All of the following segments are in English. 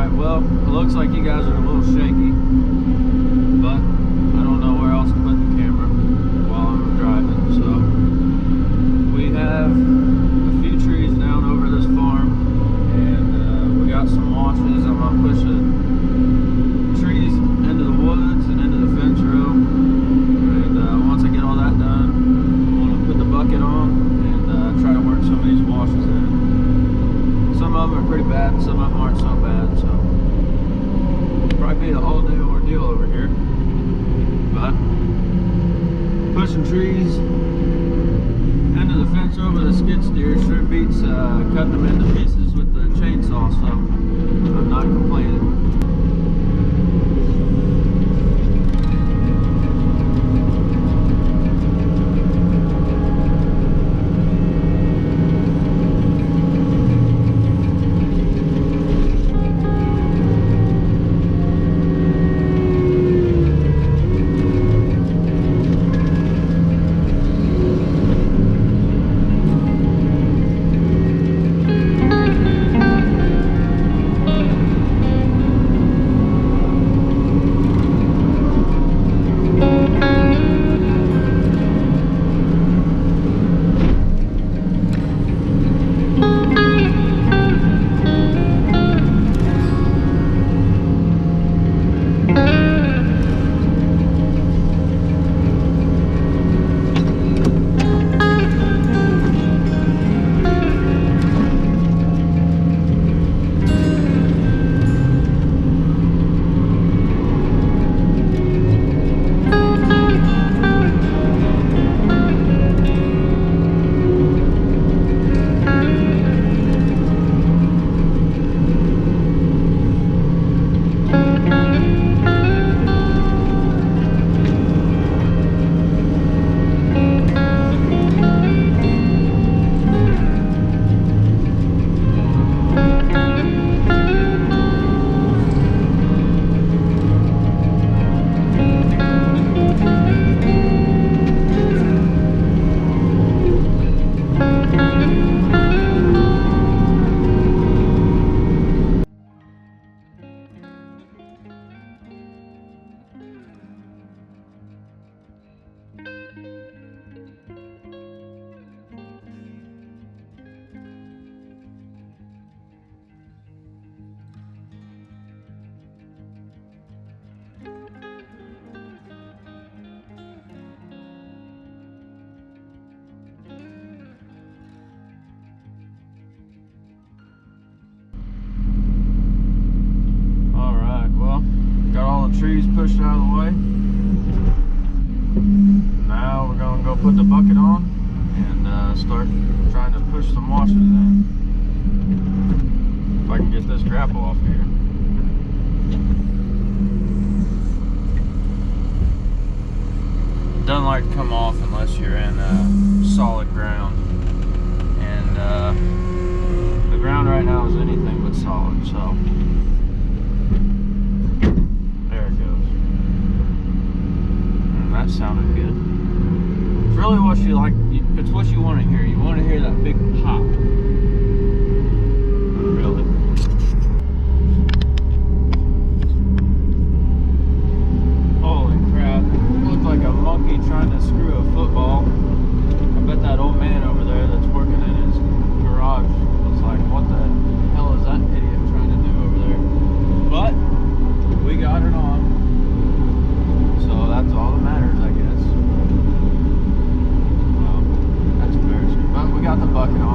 Alright, well, it looks like you guys are a little shaky, but I don't know where else to put the camera while I'm driving. So we have a few trees down over this farm, and we got some washes. I'm going to push the trees into the woods and into the fence row, and once I get all that done, I'm going to put the bucket on and try to work some of these washes in. Some of them are pretty bad, and some of them aren't so bad, so probably be an all-day ordeal over here. But pushing trees into the fence over the skid steer sure beats cutting them into pieces with the chainsaw, so I'm not complaining. Trees pushed out of the way. Now we're going to go put the bucket on and start trying to push some washes in. If I can get this grapple off here. Doesn't like to come off unless you're in solid ground, and the ground right now is anything but solid, so that sounded good. It's really what you like. It's what you want to hear. You want to hear that big pop. Really. Holy crap. It looked like a monkey trying to screw a football. I bet that old man over there that's working in his garage was like, what the hell is that idiot trying to do over there? But we got it on. So that's all that matters, I guess. Well, that's embarrassing. But we got the bucket on.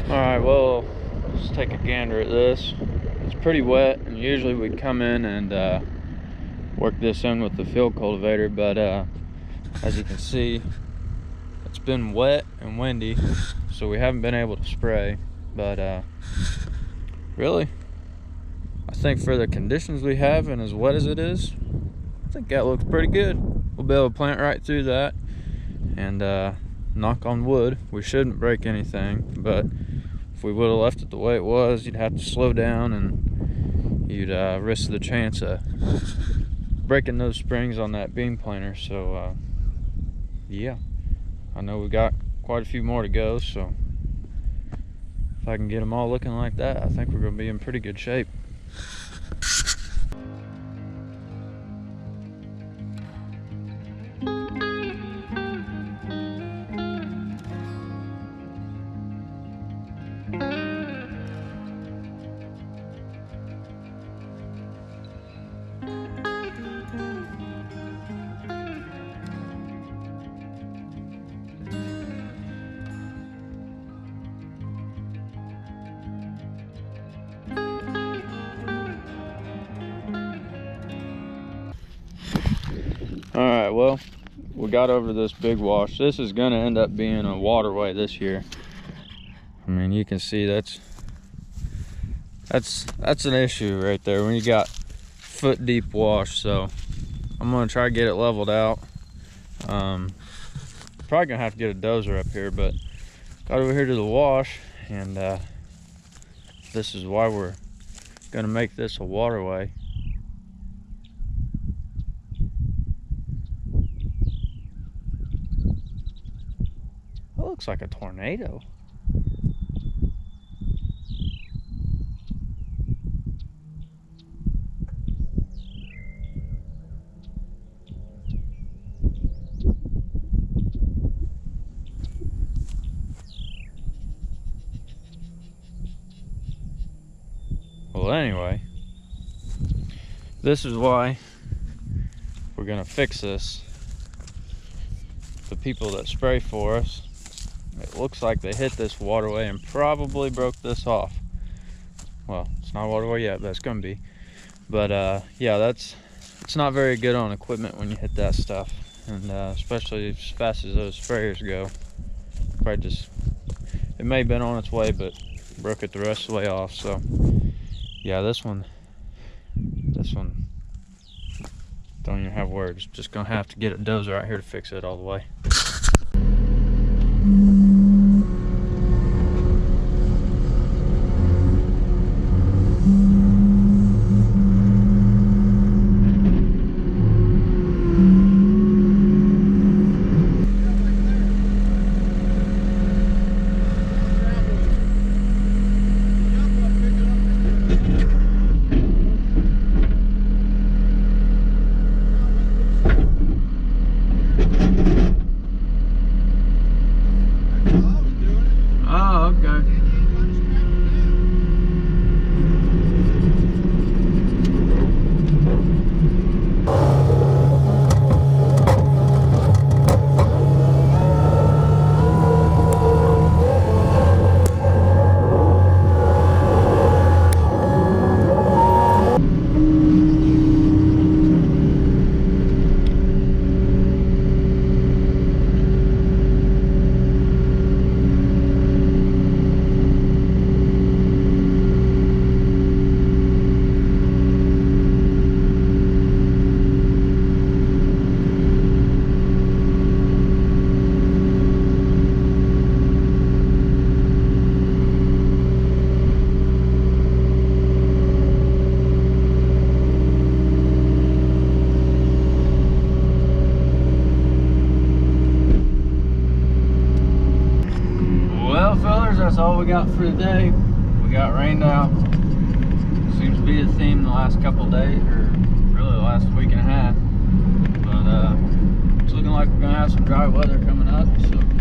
Alright, well, let's take a gander at this. It's pretty wet, and usually we'd come in and work this in with the field cultivator, but as you can see, it's been wet and windy, so we haven't been able to spray. But really, I think for the conditions we have and as wet as it is, I think that looks pretty good. We'll be able to plant right through that, and knock on wood, we shouldn't break anything. But if we would have left it the way it was, you'd have to slow down, and you'd risk the chance of breaking those springs on that beam planter. So yeah, I know we got quite a few more to go, so if I can get them all looking like that, I think we're going to be in pretty good shape. Alright, well, we got over this big wash. This is going to end up being a waterway this year. I mean, you can see that's an issue right there when you got foot deep wash. So I'm going to try to get it leveled out. Probably going to have to get a dozer up here, but got over here to the wash, and this is why we're going to make this a waterway. Looks like a tornado. Well, anyway, this is why we're gonna fix this. The people that spray for us, it looks like they hit this waterway and probably broke this off. Well, it's not a waterway yet, but it's gonna be. But yeah, it's not very good on equipment when you hit that stuff, and especially as fast as those sprayers go. Probably just, it may have been on its way, but broke it the rest of the way off. So yeah, this one don't even have words. Just gonna have to get a dozer out here to fix it all the way. that's all we got for today. We got rained out. Seems to be the theme the last couple of days, or really the last week and a half. But it's looking like we're gonna have some dry weather coming up, so